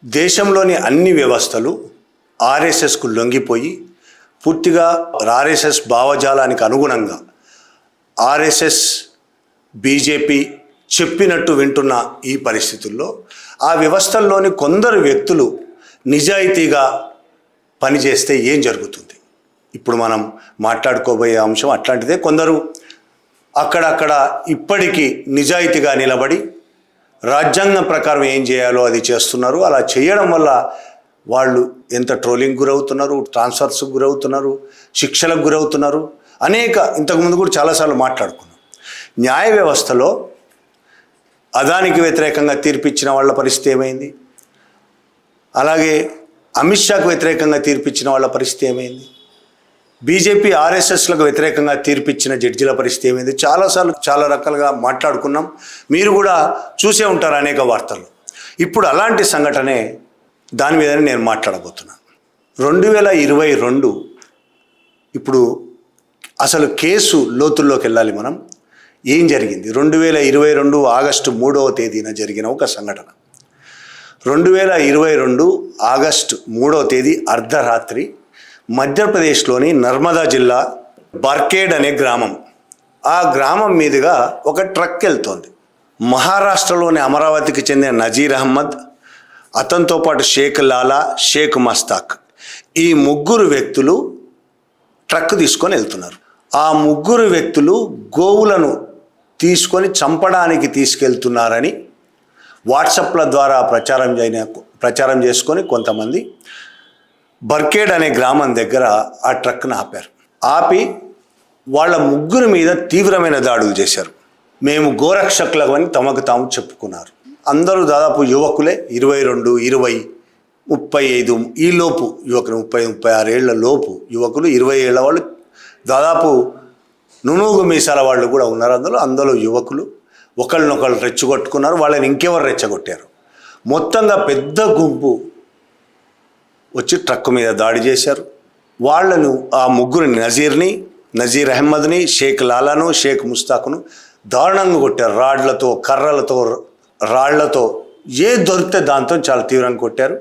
దేశంలోని అన్ని వ్యవస్థలు ఆర్ఎస్ఎస్కు లొంగిపోయి పూర్తిగా ఆర్ఎస్ఎస్ భావజాలానికి అనుగుణంగా ఆర్ఎస్ఎస్ బీజేపీ చెప్పినట్టు వింటున్న ఈ పరిస్థితుల్లో ఆ వ్యవస్థల్లోని కొందరు వ్యక్తులు నిజాయితీగా పనిచేస్తే ఏం జరుగుతుంది? ఇప్పుడు మనం మాట్లాడుకోబోయే అంశం అట్లాంటిదే. కొందరు అక్కడక్కడ ఇప్పటికీ నిజాయితీగా నిలబడి రాజ్యాంగం ప్రకారం ఏం చేయాలో అది చేస్తున్నారు. అలా చేయడం వల్ల వాళ్ళు ఎంత ట్రోలింగ్ గురవుతున్నారు, ట్రాన్స్ఫర్స్కి గురవుతున్నారు, శిక్షలకు గురవుతున్నారు. ఇంతకుముందు కూడా చాలాసార్లు మాట్లాడుకున్నాం. న్యాయ వ్యవస్థలో అదానికి వ్యతిరేకంగా తీర్పిచ్చిన వాళ్ళ పరిస్థితి ఏమైంది? అలాగే అమిత్ షాకు వ్యతిరేకంగా తీర్పిచ్చిన వాళ్ళ పరిస్థితి ఏమైంది? బీజేపీ ఆర్ఎస్ఎస్లకు వ్యతిరేకంగా తీర్పిచ్చిన జడ్జిల పరిస్థితి ఏమైంది? చాలాసార్లు చాలా రకాలుగా మాట్లాడుకున్నాం. మీరు కూడా చూసే ఉంటారు అనేక వార్తలు. ఇప్పుడు అలాంటి సంఘటనే దాని మీదనే నేను మాట్లాడబోతున్నాను. 2022 ఇప్పుడు అసలు కేసు లోతుల్లోకి వెళ్ళాలి మనం. ఏం జరిగింది? 2022 ఆగస్టు 3వ తేదీన జరిగిన ఒక సంఘటన. 2022 ఆగస్టు 3వ తేదీ అర్ధరాత్రి మధ్యప్రదేశ్లోని నర్మదా జిల్లా బర్కేడ్ అనే గ్రామం, ఆ గ్రామం మీదుగా ఒక ట్రక్ వెళ్తోంది. మహారాష్ట్రలోని అమరావతికి చెందిన నజీర్ అహ్మద్, అతనితో పాటు షేక్ లాలా, షేక్ మస్తాక్, ఈ ముగ్గురు వ్యక్తులు ట్రక్ తీసుకొని వెళ్తున్నారు. ఆ ముగ్గురు వ్యక్తులు గోవులను తీసుకొని చంపడానికి తీసుకెళ్తున్నారని వాట్సాప్ల ద్వారా ప్రచారం చేసుకొని కొంతమంది బర్కేడ్ అనే గ్రామం దగ్గర ఆ ట్రక్ను ఆపారు. ఆపి వాళ్ళ ముగ్గురు మీద తీవ్రమైన దాడులు చేశారు. మేము గోరక్షకులమని తమకు తాము చెప్పుకున్నారు. అందరూ దాదాపు యువకులే, 22, 20, 35 ఈ లోపు యువకులు, 30, 36 ఏళ్ల లోపు యువకులు, 20 ఏళ్ల వాళ్ళు, దాదాపు నునుగు మీసాల వాళ్ళు కూడా ఉన్నారు. అందులో యువకులు ఒకళ్ళనొకళ్ళు రెచ్చగొట్టుకున్నారు. వాళ్ళని ఇంకెవరు రెచ్చగొట్టారు? మొత్తంగా పెద్ద గుంపు వచ్చి ట్రక్ మీద దాడి చేశారు. వాళ్ళను, ఆ ముగ్గురిని, నజీర్ అహ్మద్ని, షేక్ లాలాను, షేక్ ముస్తాక్ను దారుణంగా కొట్టారు. రాడ్లతో, కర్రలతో, రాళ్లతో, ఏ దొరికితే దాంతో చాలా తీవ్రంగా కొట్టారు.